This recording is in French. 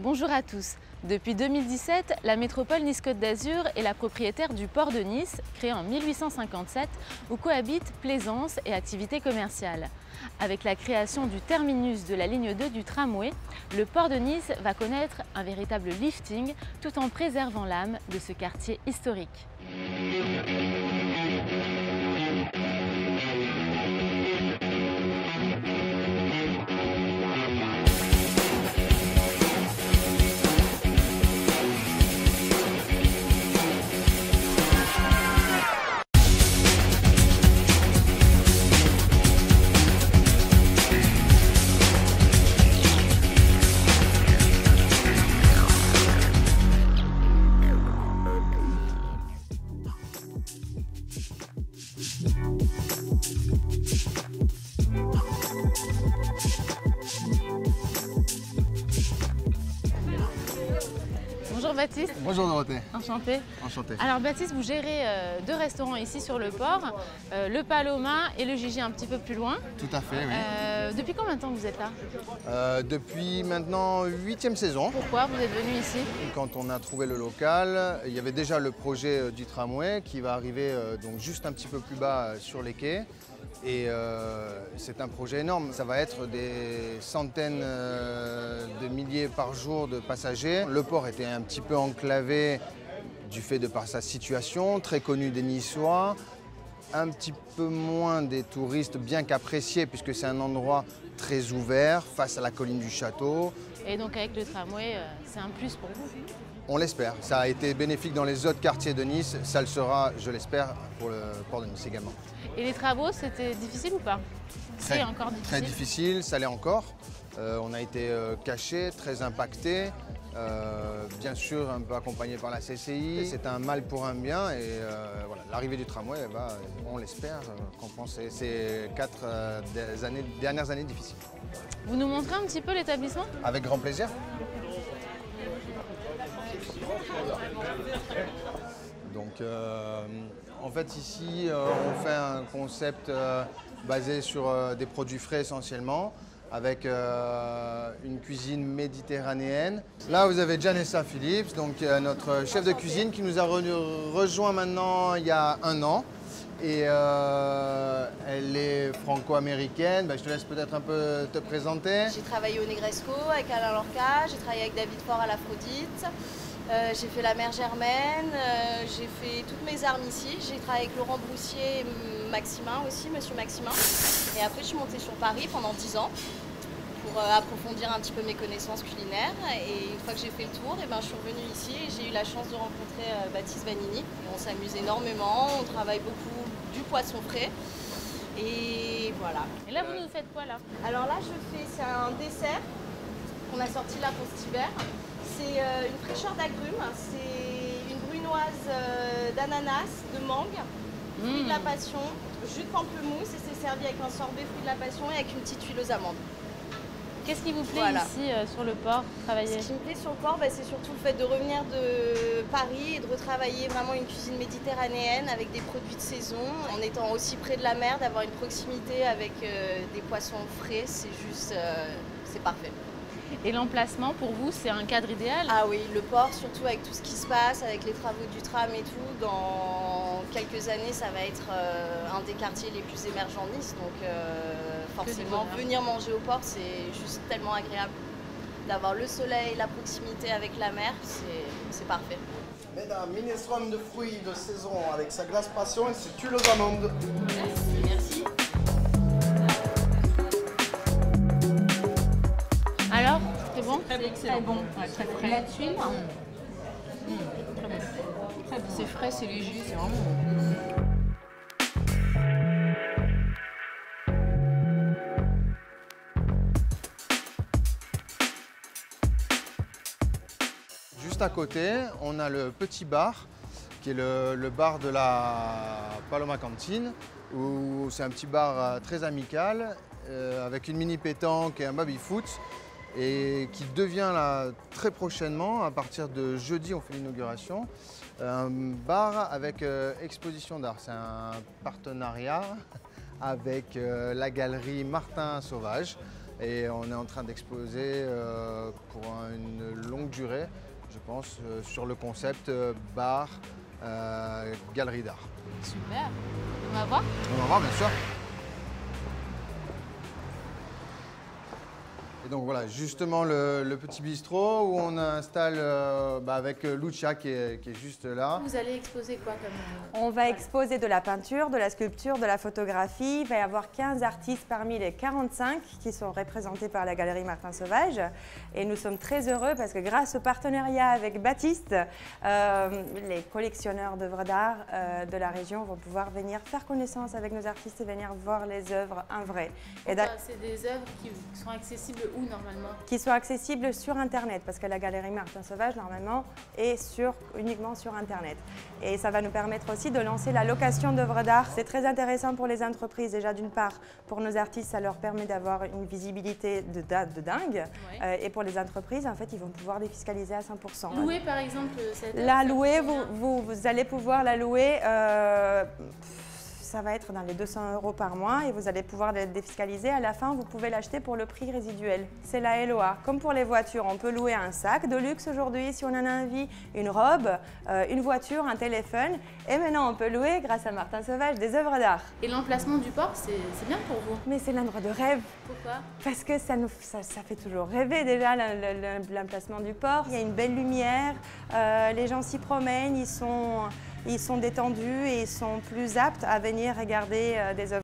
Bonjour à tous. Depuis 2017, la métropole Nice-Côte d'Azur est la propriétaire du port de Nice, créé en 1857, où cohabitent plaisance et activité commerciale. Avec la création du terminus de la ligne 2 du tramway, le port de Nice va connaître un véritable lifting tout en préservant l'âme de ce quartier historique. Bonjour Baptiste. Bonjour Dorothée. Enchanté. Enchanté. Alors Baptiste, vous gérez deux restaurants ici sur le port, le Paloma et le Gigi un petit peu plus loin. Tout à fait, oui. Depuis combien de temps vous êtes là? Depuis maintenant 8e saison. Pourquoi vous êtes venu ici? Quand on a trouvé le local, il y avait déjà le projet du tramway qui va arriver donc juste un petit peu plus bas sur les quais. Et c'est un projet énorme. Ça va être des centaines de milliers par jour de passagers. Le port était un petit peu enclavé du fait de par sa situation, très connu des Niçois, un petit peu moins des touristes, bien qu'apprécié puisque c'est un endroit très ouvert face à la colline du château. Et donc avec le tramway, c'est un plus pour vous? On l'espère. Ça a été bénéfique dans les autres quartiers de Nice. Ça le sera, je l'espère, pour le port de Nice également. Et les travaux, c'était difficile ou pas? C'est encore difficile. Très difficile, ça l'est encore. On a été caché, très impacté. Bien sûr, un peu accompagné par la CCI. C'est un mal pour un bien et voilà, l'arrivée du tramway, on l'espère, compenser ces dernières années difficiles. Vous nous montrez un petit peu l'établissement? Avec grand plaisir. Donc, en fait, ici, on fait un concept basé sur des produits frais essentiellement, avec une cuisine méditerranéenne. Là, vous avez Janessa Phillips, donc notre chef de cuisine qui nous a rejoint maintenant il y a 1 an. Et elle est franco-américaine. Je te laisse peut-être un peu te présenter. J'ai travaillé au Negresco avec Alain Lorca, j'ai travaillé avec David Faure à l'Aphrodite. J'ai fait la Mer Germaine, j'ai fait toutes mes armes ici. J'ai travaillé avec Laurent Broussier et Maximin aussi, Monsieur Maximin. Et après, je suis montée sur Paris pendant 10 ans pour approfondir un petit peu mes connaissances culinaires. Et une fois que j'ai fait le tour, je suis revenue ici et j'ai eu la chance de rencontrer Baptiste Vanini. On s'amuse énormément, on travaille beaucoup du poisson frais. Et voilà. Et là, vous nous faites quoi là? Alors là, c'est un dessert qu'on a sorti là pour cet hiver. C'est une fraîcheur d'agrumes, c'est une brunoise d'ananas, de mangue, fruits de la passion, jus de pamplemousse et c'est servi avec un sorbet fruits de la passion et avec une petite huile aux amandes. Qu'est-ce qui vous plaît ici sur le port, travailler? Ce qui me plaît sur le port, c'est surtout le fait de revenir de Paris et de retravailler vraiment une cuisine méditerranéenne avec des produits de saison, en étant aussi près de la mer, d'avoir une proximité avec des poissons frais, c'est juste, c'est parfait. Et l'emplacement, pour vous, c'est un cadre idéal? Ah oui, le port, surtout avec tout ce qui se passe, avec les travaux du tram et tout, dans quelques années, ça va être un des quartiers les plus émergents de Nice. Donc forcément, venir manger au port, c'est juste tellement agréable. D'avoir le soleil, la proximité avec la mer, c'est parfait. Mesdames, minestrone de fruits de saison avec sa glace passion et ses tuiles aux amandes. Merci. Alors, c'est bon? Très bon, ouais, très frais. La tuile, Très bon. c'est frais, c'est léger, c'est vraiment bon. Juste à côté, on a le petit bar, qui est le bar de la Paloma Cantine, où c'est un petit bar très amical, avec une mini pétanque et un baby-foot. Et qui devient là très prochainement, à partir de jeudi, on fait l'inauguration, un bar avec exposition d'art. C'est un partenariat avec la galerie Martin Sauvage. Et on est en train d'exposer pour une longue durée, je pense, sur le concept bar, galerie d'art. Super. On va voir? On va voir, bien sûr. Et donc voilà, justement le petit bistrot où on installe avec Lucia qui est juste là. Vous allez exposer quoi comme... On va exposer de la peinture, de la sculpture, de la photographie. Il va y avoir 15 artistes parmi les 45 qui sont représentés par la Galerie Martin Sauvage. Et nous sommes très heureux parce que grâce au partenariat avec Baptiste, les collectionneurs d'œuvres d'art de la région vont pouvoir venir faire connaissance avec nos artistes et venir voir les œuvres en vrai. C'est des œuvres qui sont accessibles où normalement? Qui sont accessibles sur Internet, parce que la Galerie Martin Sauvage, normalement, est uniquement sur Internet. Et ça va nous permettre aussi de lancer la location d'œuvres d'art. C'est très intéressant pour les entreprises. Déjà, d'une part, pour nos artistes, ça leur permet d'avoir une visibilité de dingue. Ouais. Et pour les entreprises, en fait, ils vont pouvoir défiscaliser à 100%. Louer, par exemple, cette œuvre? La louer, vous allez pouvoir la louer... ça va être dans les 200 € par mois et vous allez pouvoir la défiscaliser. À la fin, vous pouvez l'acheter pour le prix résiduel. C'est la LOA. Comme pour les voitures, on peut louer un sac de luxe aujourd'hui si on en a envie, une robe, une voiture, un téléphone. Et maintenant, on peut louer, grâce à Martin Sauvage, des œuvres d'art. Et l'emplacement du port, c'est bien pour vous? Mais c'est l'endroit de rêve. Pourquoi? Parce que ça fait toujours rêver déjà l'emplacement du port. Il y a une belle lumière, les gens s'y promènent, ils sont détendus et ils sont plus aptes à venir regarder des œuvres.